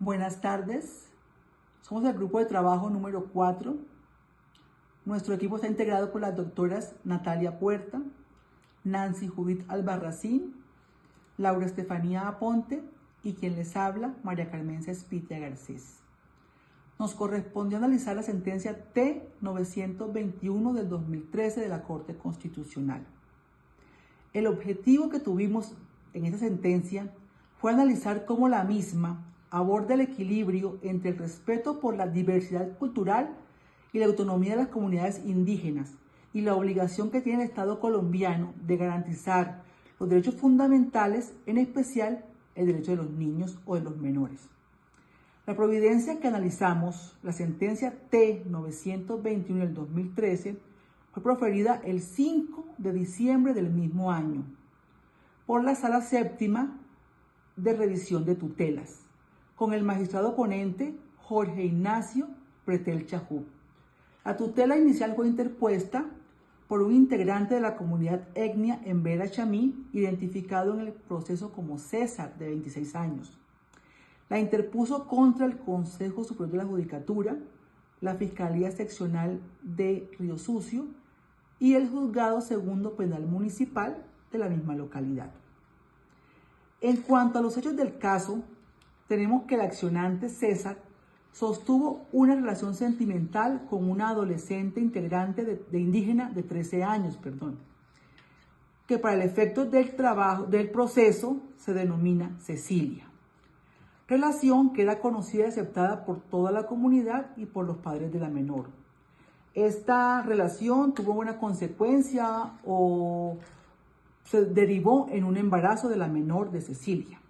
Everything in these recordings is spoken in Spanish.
Buenas tardes, somos el grupo de trabajo número 4. Nuestro equipo está integrado por las doctoras Natalia Puerta, Nancy Judith Albarracín, Laura Estefanía Aponte y quien les habla, María Carmen Cespitia Garcés. Nos correspondió analizar la sentencia T-921 del 2013 de la Corte Constitucional. El objetivo que tuvimos en esta sentencia fue analizar cómo la misma aborda el equilibrio entre el respeto por la diversidad cultural y la autonomía de las comunidades indígenas y la obligación que tiene el Estado colombiano de garantizar los derechos fundamentales, en especial el derecho de los niños o de los menores. La providencia que analizamos, la sentencia T-921 del 2013, fue proferida el 5 de diciembre del mismo año por la Sala Séptima de Revisión de Tutelas, con el magistrado ponente Jorge Ignacio Pretel Chajú. La tutela inicial fue interpuesta por un integrante de la comunidad etnia Embera Chamí, identificado en el proceso como César, de 26 años. La interpuso contra el Consejo Superior de la Judicatura, la Fiscalía Seccional de Río Sucio y el Juzgado Segundo Penal Municipal de la misma localidad. En cuanto a los hechos del caso, tenemos que el accionante César sostuvo una relación sentimental con una adolescente integrante de indígena de 13 años, que para el efecto del proceso se denomina Cecilia. Relación que era conocida y aceptada por toda la comunidad y por los padres de la menor. Esta relación tuvo una consecuencia o se derivó en un embarazo de la menor de Cecilia.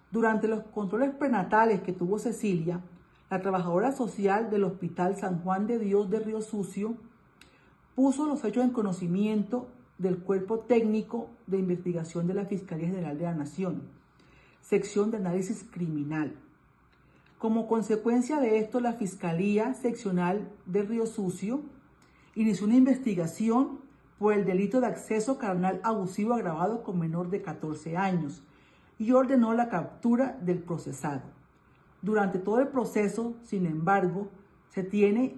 Durante los controles prenatales que tuvo Cecilia, la trabajadora social del Hospital San Juan de Dios de Río Sucio puso los hechos en conocimiento del Cuerpo Técnico de Investigación de la Fiscalía General de la Nación, sección de análisis criminal. Como consecuencia de esto, la Fiscalía Seccional de Río Sucio inició una investigación por el delito de acceso carnal abusivo agravado con menor de 14 años y ordenó la captura del procesado. Durante todo el proceso, sin embargo, se tiene,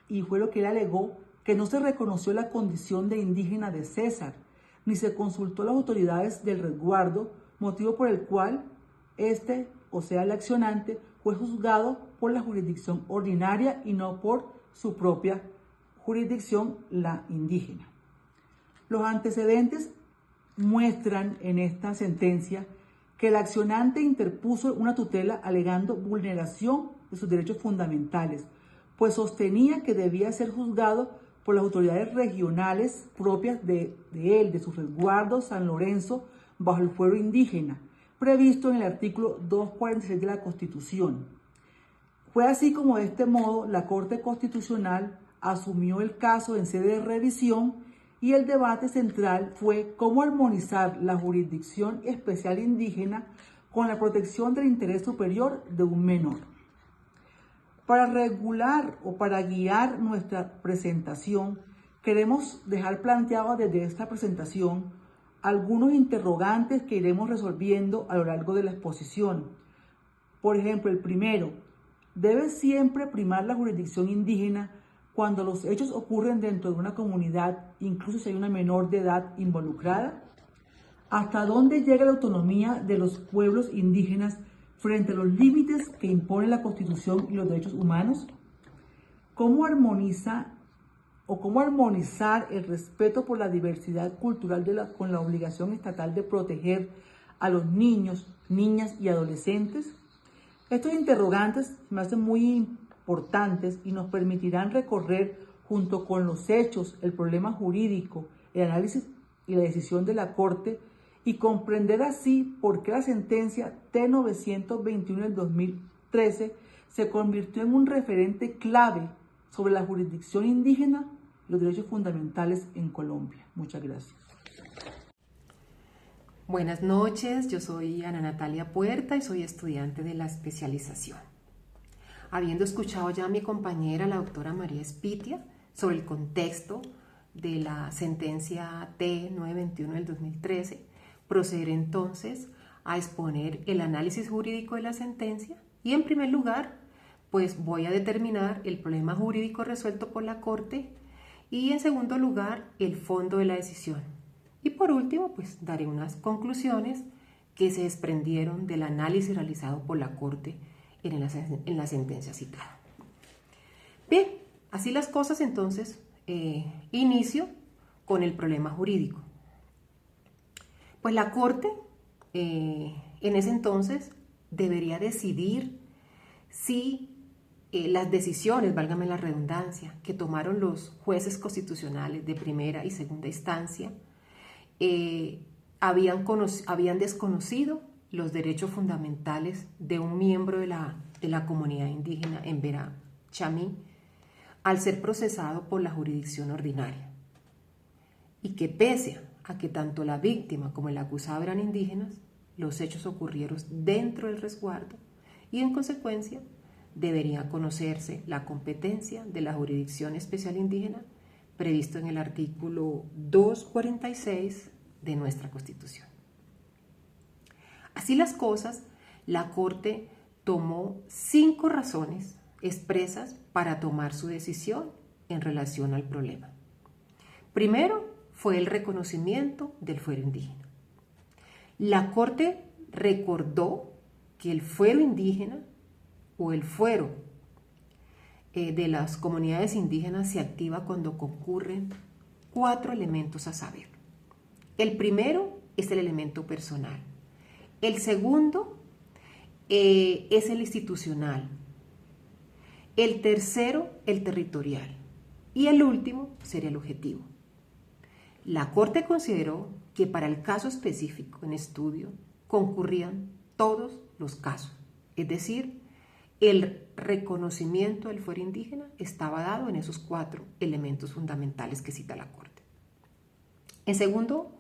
y fue lo que él alegó, que no se reconoció la condición de indígena de César, ni se consultó a las autoridades del resguardo, motivo por el cual o sea, el accionante, fue juzgado por la jurisdicción ordinaria y no por su propia jurisdicción, la indígena. Los antecedentes muestran en esta sentencia que el accionante interpuso una tutela alegando vulneración de sus derechos fundamentales, pues sostenía que debía ser juzgado por las autoridades regionales propias de su resguardo San Lorenzo, bajo el fuero indígena, previsto en el artículo 246 de la Constitución. Fue así como de este modo la Corte Constitucional asumió el caso en sede de revisión y el debate central fue cómo armonizar la jurisdicción especial indígena con la protección del interés superior de un menor. Para regular o para guiar nuestra presentación, queremos dejar planteados desde esta presentación algunos interrogantes que iremos resolviendo a lo largo de la exposición. Por ejemplo, el primero, ¿debe siempre primar la jurisdicción indígena cuando los hechos ocurren dentro de una comunidad, incluso si hay una menor de edad involucrada? ¿Hasta dónde llega la autonomía de los pueblos indígenas frente a los límites que impone la Constitución y los derechos humanos? ¿Cómo armonizar el respeto por la diversidad cultural con la obligación estatal de proteger a los niños, niñas y adolescentes? Estos interrogantes me hacen muy importantes y nos permitirán recorrer junto con los hechos, el problema jurídico, el análisis y la decisión de la Corte y comprender así por qué la sentencia T-921 del 2013 se convirtió en un referente clave sobre la jurisdicción indígena y los derechos fundamentales en Colombia. Muchas gracias. Buenas noches, yo soy Ana Natalia Puerta y soy estudiante de la especialización. Habiendo escuchado ya a mi compañera, la doctora María Espitia, sobre el contexto de la sentencia T-921 del 2013, procederé entonces a exponer el análisis jurídico de la sentencia Y en primer lugar, pues voy a determinar el problema jurídico resuelto por la Corte y en segundo lugar, el fondo de la decisión. Y por último, pues daré unas conclusiones que se desprendieron del análisis realizado por la Corte en la sentencia citada. Bien, así las cosas, entonces inicio con el problema jurídico. Pues la Corte en ese entonces debería decidir si las decisiones, válgame la redundancia, que tomaron los jueces constitucionales de primera y segunda instancia habían desconocido los derechos fundamentales de un miembro de la comunidad indígena en Vera Chamí al ser procesado por la jurisdicción ordinaria, y que pese a que tanto la víctima como el acusado eran indígenas, los hechos ocurrieron dentro del resguardo y en consecuencia debería conocerse la competencia de la Jurisdicción Especial Indígena previsto en el artículo 246 de nuestra Constitución. Así las cosas, la Corte tomó 5 razones expresas para tomar su decisión en relación al problema. Primero fue el reconocimiento del fuero indígena. La Corte recordó que el fuero indígena o el fuero de las comunidades indígenas se activa cuando concurren 4 elementos a saber. El primero es el elemento personal. El segundo es el institucional. El tercero, el territorial. Y el último sería el objetivo. La Corte consideró que para el caso específico en estudio concurrían todos los casos, es decir, el reconocimiento del fuero indígena estaba dado en esos 4 elementos fundamentales que cita la Corte. En segundo,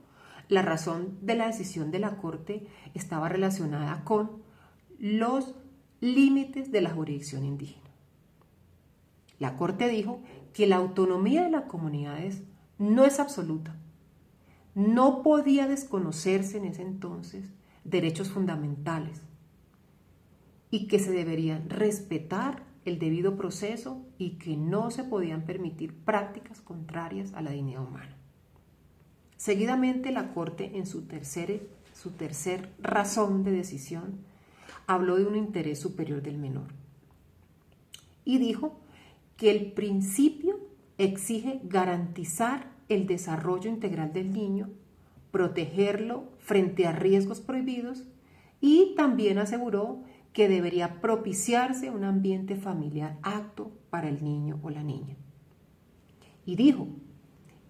la razón de la decisión de la Corte estaba relacionada con los límites de la jurisdicción indígena. La Corte dijo que la autonomía de las comunidades no es absoluta. No podía desconocerse en ese entonces derechos fundamentales y que se deberían respetar el debido proceso y que no se podían permitir prácticas contrarias a la dignidad humana. Seguidamente, la Corte, en su tercer razón de decisión, habló de un interés superior del menor y dijo que el principio exige garantizar el desarrollo integral del niño, protegerlo frente a riesgos prohibidos y también aseguró que debería propiciarse un ambiente familiar apto para el niño o la niña. Y dijo,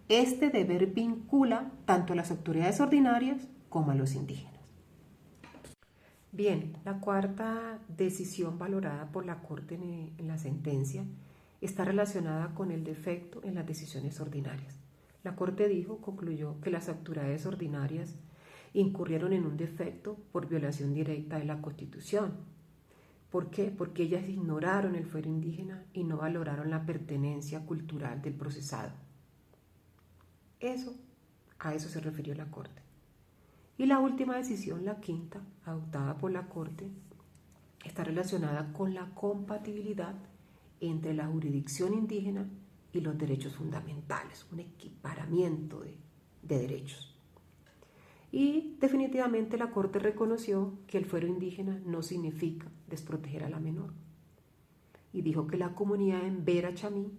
este deber vincula tanto a las autoridades ordinarias como a los indígenas. Bien, la cuarta decisión valorada por la Corte en la sentencia está relacionada con el defecto en las decisiones ordinarias. La Corte concluyó que las autoridades ordinarias incurrieron en un defecto por violación directa de la Constitución. ¿Por qué? Porque ellas ignoraron el fuero indígena y no valoraron la pertenencia cultural del procesado. A eso se refirió la Corte. Y la última decisión, la quinta, adoptada por la Corte, está relacionada con la compatibilidad entre la jurisdicción indígena y los derechos fundamentales, un equiparamiento de derechos. Y definitivamente la Corte reconoció que el fuero indígena no significa desproteger a la menor. Y dijo que la comunidad en Vera Chamí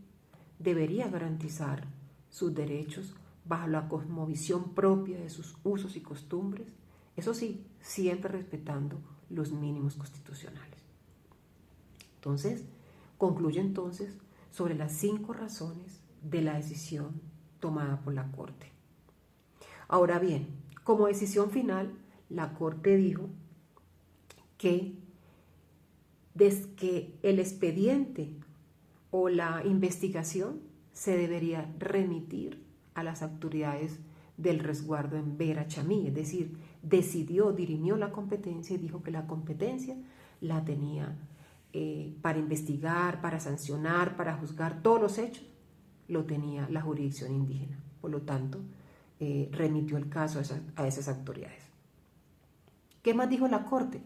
debería garantizar sus derechos bajo la cosmovisión propia de sus usos y costumbres, eso sí, siempre respetando los mínimos constitucionales. Entonces, concluye sobre las 5 razones de la decisión tomada por la Corte. Ahora bien, como decisión final, la Corte dijo que el expediente o la investigación se debería remitir a las autoridades del resguardo en Vera Chamí, es decir, dirimió la competencia y dijo que la competencia la tenía para investigar, para sancionar, para juzgar todos los hechos, lo tenía la jurisdicción indígena. Por lo tanto, remitió el caso a esas autoridades. ¿Qué más dijo la Corte?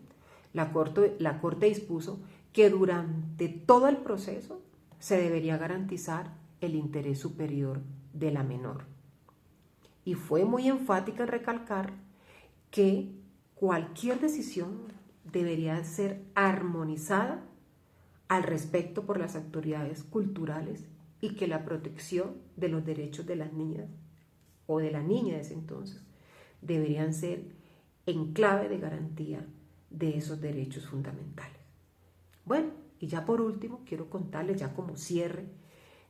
La Corte dispuso que durante todo el proceso se debería garantizar el interés superior de la menor. Y fue muy enfática en recalcar que cualquier decisión debería ser armonizada al respecto por las autoridades culturales y que la protección de los derechos de las niñas o de la niña de ese entonces deberían ser en clave de garantía de esos derechos fundamentales. Bueno, y ya por último quiero contarles, ya como cierre,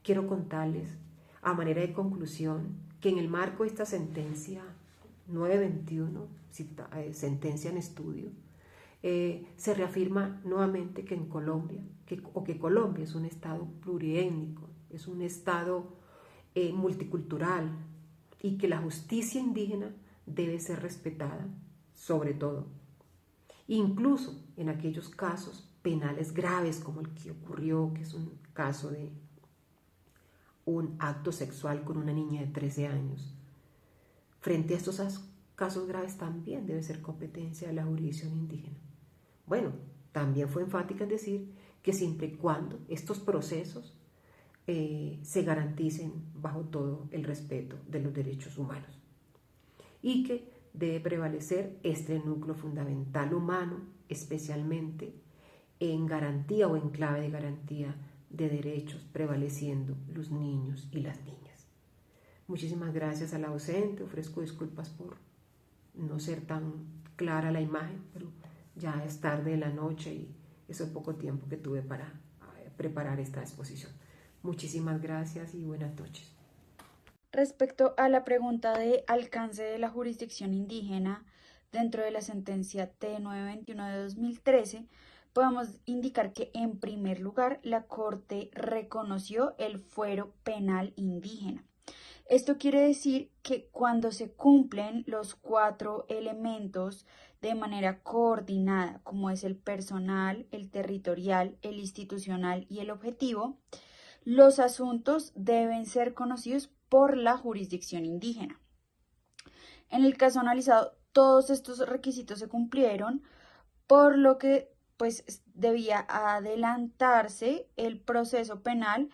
quiero contarles a manera de conclusión que en el marco de esta sentencia 921, sentencia en estudio, se reafirma nuevamente que en Colombia, que Colombia es un estado pluriétnico, es un estado multicultural y que la justicia indígena debe ser respetada sobre todo, incluso en aquellos casos penales graves como el que ocurrió, que es un caso de un acto sexual con una niña de 13 años. Frente a estos casos graves también debe ser competencia de la jurisdicción indígena. Bueno, también fue enfática en decir que siempre y cuando estos procesos se garanticen bajo todo el respeto de los derechos humanos y que debe prevalecer este núcleo fundamental humano, especialmente en garantía o en clave de garantía de derechos, prevaleciendo los niños y las niñas. Muchísimas gracias a la docente, ofrezco disculpas por no ser tan clara la imagen, pero ya es tarde de la noche y eso es poco tiempo que tuve para preparar esta exposición. Muchísimas gracias y buenas noches. Respecto a la pregunta de alcance de la jurisdicción indígena dentro de la sentencia T921 de 2013, podemos indicar que en primer lugar la Corte reconoció el fuero penal indígena. Esto quiere decir que cuando se cumplen los 4 elementos de manera coordinada, como es el personal, el territorial, el institucional y el objetivo, los asuntos deben ser conocidos por la jurisdicción indígena. En el caso analizado, todos estos requisitos se cumplieron, por lo que pues debía adelantarse el proceso penal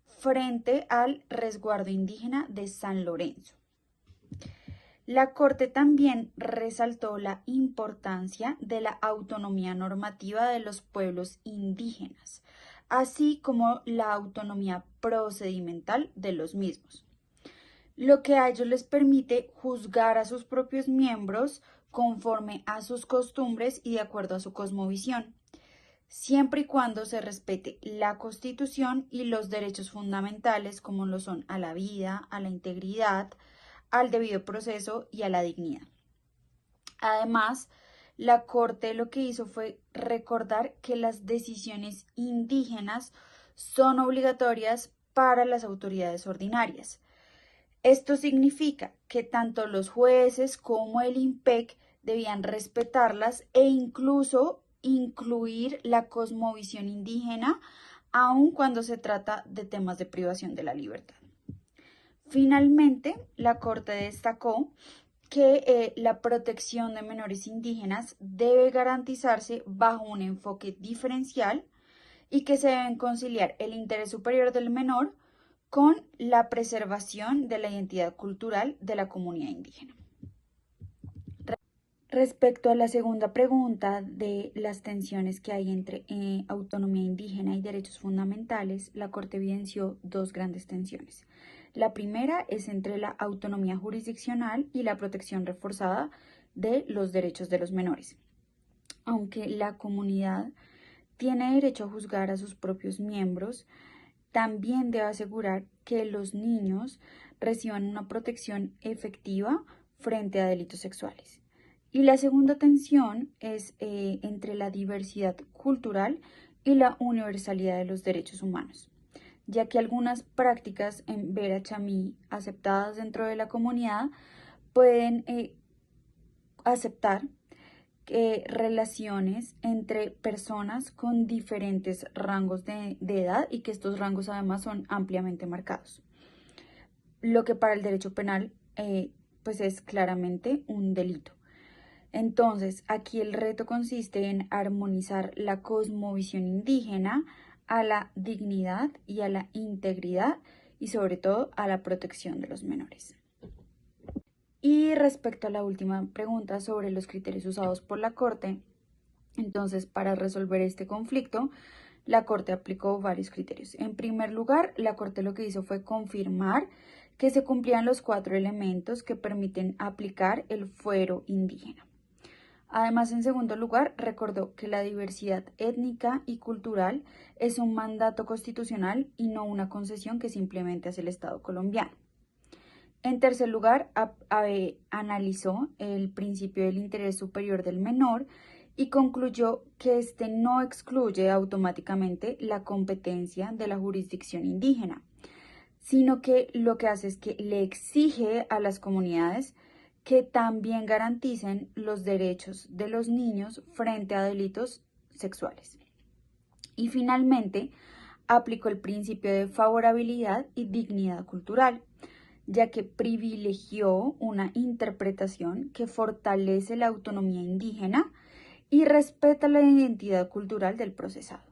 frente al resguardo indígena de San Lorenzo. La Corte también resaltó la importancia de la autonomía normativa de los pueblos indígenas, así como la autonomía procedimental de los mismos, lo que a ellos les permite juzgar a sus propios miembros conforme a sus costumbres y de acuerdo a su cosmovisión, siempre y cuando se respete la Constitución y los derechos fundamentales como lo son a la vida, a la integridad, al debido proceso y a la dignidad. Además, la Corte lo que hizo fue recordar que las decisiones indígenas son obligatorias para las autoridades ordinarias. Esto significa que tanto los jueces como el IMPEC debían respetarlas e incluso incluir la cosmovisión indígena, aun cuando se trata de temas de privación de la libertad. Finalmente, la Corte destacó que la protección de menores indígenas debe garantizarse bajo un enfoque diferencial y que se deben conciliar el interés superior del menor con la preservación de la identidad cultural de la comunidad indígena. Respecto a la segunda pregunta de las tensiones que hay entre autonomía indígena y derechos fundamentales, la Corte evidenció 2 grandes tensiones. La primera es entre la autonomía jurisdiccional y la protección reforzada de los derechos de los menores. Aunque la comunidad tiene derecho a juzgar a sus propios miembros, también debe asegurar que los niños reciban una protección efectiva frente a delitos sexuales. Y la segunda tensión es entre la diversidad cultural y la universalidad de los derechos humanos, ya que algunas prácticas en Vera Chamí aceptadas dentro de la comunidad pueden aceptar relaciones entre personas con diferentes rangos de edad y que estos rangos además son ampliamente marcados, lo que para el derecho penal pues es claramente un delito. Entonces, aquí el reto consiste en armonizar la cosmovisión indígena a la dignidad y a la integridad y sobre todo a la protección de los menores. Y respecto a la última pregunta sobre los criterios usados por la Corte, entonces para resolver este conflicto, la Corte aplicó varios criterios. En primer lugar, la Corte lo que hizo fue confirmar que se cumplían los 4 elementos que permiten aplicar el fuero indígena. Además, en segundo lugar, recordó que la diversidad étnica y cultural es un mandato constitucional y no una concesión que simplemente hace el Estado colombiano. En tercer lugar, analizó el principio del interés superior del menor y concluyó que este no excluye automáticamente la competencia de la jurisdicción indígena, sino que lo que hace es que le exige a las comunidades que también garanticen los derechos de los niños frente a delitos sexuales. Y finalmente, aplicó el principio de favorabilidad y dignidad cultural, ya que privilegió una interpretación que fortalece la autonomía indígena y respeta la identidad cultural del procesado.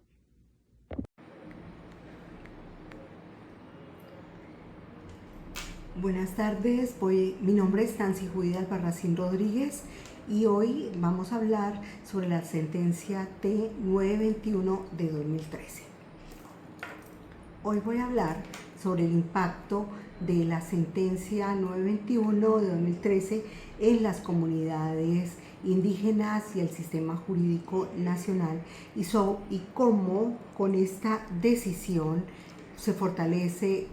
Buenas tardes, mi nombre es Nancy Judith Albarracín Rodríguez y hoy vamos a hablar sobre la sentencia T921 de 2013. Hoy voy a hablar sobre el impacto de la sentencia 921 de 2013 en las comunidades indígenas y el sistema jurídico nacional y cómo con esta decisión se fortalece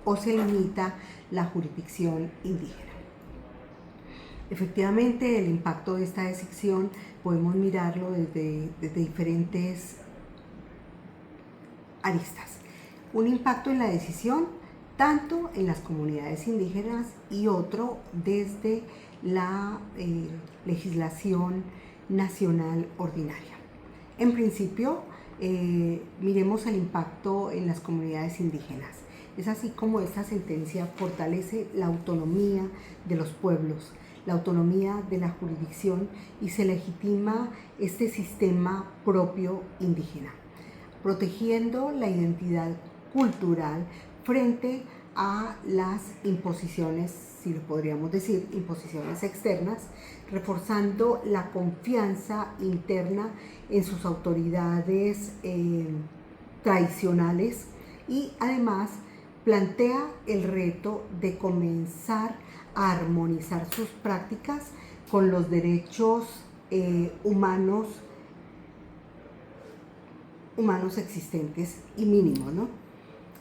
o se limita la jurisdicción indígena. Efectivamente, el impacto de esta decisión podemos mirarlo desde diferentes aristas. Un impacto en la decisión, tanto en las comunidades indígenas y otro desde la legislación nacional ordinaria. En principio, miremos el impacto en las comunidades indígenas. Es así como esta sentencia fortalece la autonomía de los pueblos, la autonomía de la jurisdicción y se legitima este sistema propio indígena, protegiendo la identidad cultural frente a las imposiciones, si lo podríamos decir, imposiciones externas, reforzando la confianza interna en sus autoridades tradicionales y además plantea el reto de comenzar a armonizar sus prácticas con los derechos humanos existentes y mínimos, ¿no?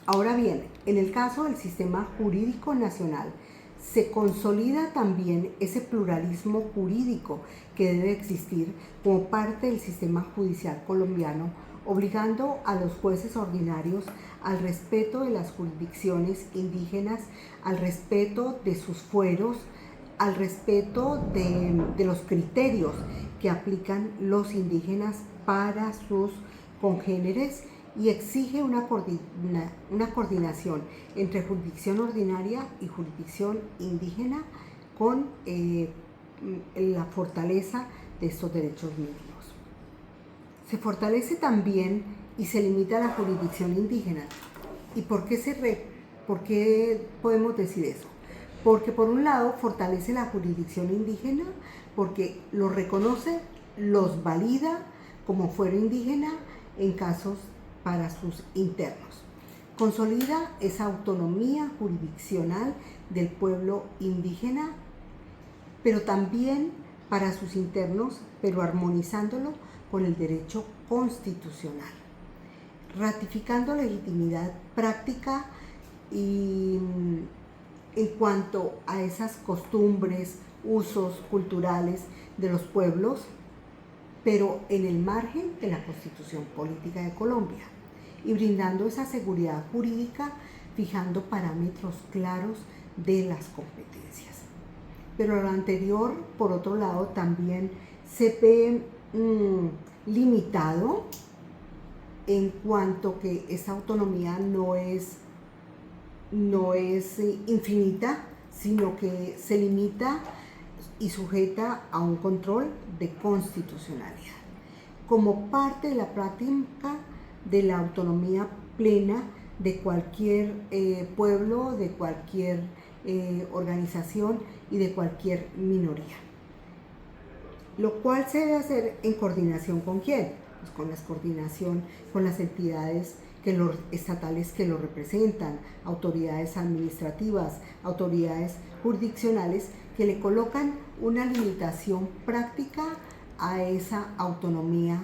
Ahora bien, en el caso del sistema jurídico nacional, se consolida también ese pluralismo jurídico que debe existir como parte del sistema judicial colombiano, obligando a los jueces ordinarios al respeto de las jurisdicciones indígenas, al respeto de sus fueros, al respeto de los criterios que aplican los indígenas para sus congéneres y exige una coordinación entre jurisdicción ordinaria y jurisdicción indígena con la fortaleza de estos derechos mínimos. Se fortalece también y se limita la jurisdicción indígena. ¿Y por qué podemos decir eso? Porque por un lado fortalece la jurisdicción indígena porque los reconoce, los valida como fuero indígena en casos para sus internos. Consolida esa autonomía jurisdiccional del pueblo indígena, pero también para sus internos, pero armonizándolo con el derecho constitucional, ratificando legitimidad práctica y en cuanto a esas costumbres, usos culturales de los pueblos, pero en el margen de la Constitución Política de Colombia y brindando esa seguridad jurídica, fijando parámetros claros de las competencias. Pero lo anterior, por otro lado, también se ve limitado en cuanto que esa autonomía no es infinita, sino que se limita y sujeta a un control de constitucionalidad. Como parte de la práctica de la autonomía plena de cualquier pueblo, de cualquier organización y de cualquier minoría. Lo cual se debe hacer en coordinación ¿con quién? Pues con las entidades estatales que lo representan, autoridades administrativas, autoridades jurisdiccionales que le colocan una limitación práctica a esa autonomía,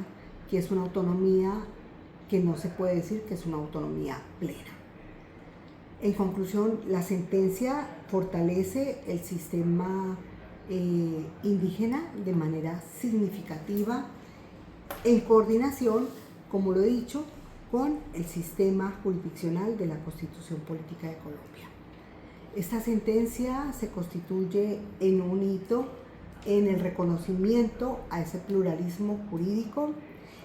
que es una autonomía que no se puede decir que es una autonomía plena. En conclusión, la sentencia fortalece el sistema indígena de manera significativa en coordinación, como lo he dicho, con el sistema jurisdiccional de la Constitución Política de Colombia. Esta sentencia se constituye en un hito en el reconocimiento a ese pluralismo jurídico,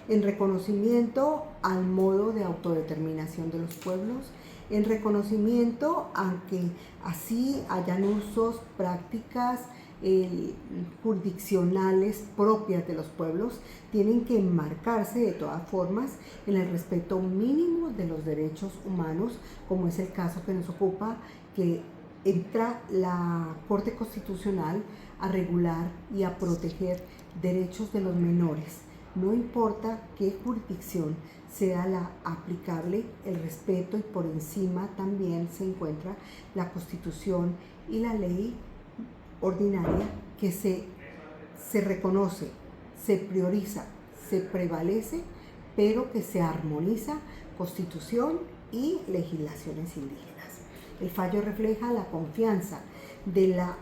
en reconocimiento al modo de autodeterminación de los pueblos, en reconocimiento a que así hayan usos, prácticas jurisdiccionales propias de los pueblos, tienen que enmarcarse de todas formas en el respeto mínimo de los derechos humanos, como es el caso que nos ocupa, que entra la Corte Constitucional a regular y a proteger derechos de los menores. No importa qué jurisdicción sea la aplicable, el respeto, y por encima también se encuentra la Constitución y la ley ordinaria que se reconoce, se prioriza, se prevalece, pero que se armoniza Constitución y legislaciones indígenas. El fallo refleja la confianza de la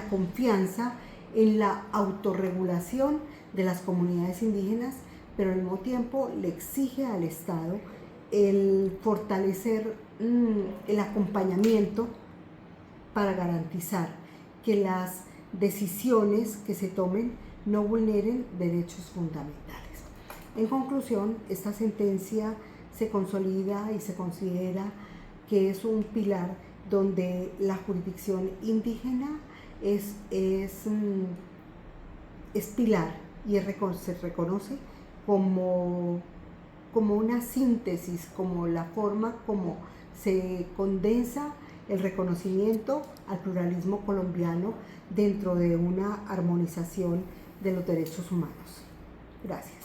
confianza en la autorregulación de las comunidades indígenas, pero al mismo tiempo le exige al Estado el fortalecer el acompañamiento para garantizar que las decisiones que se tomen no vulneren derechos fundamentales. En conclusión, esta sentencia se consolida y se considera que es un pilar donde la jurisdicción indígena es pilar y se reconoce como una síntesis, como la forma como se condensa el reconocimiento al pluralismo colombiano dentro de una armonización de los derechos humanos. Gracias.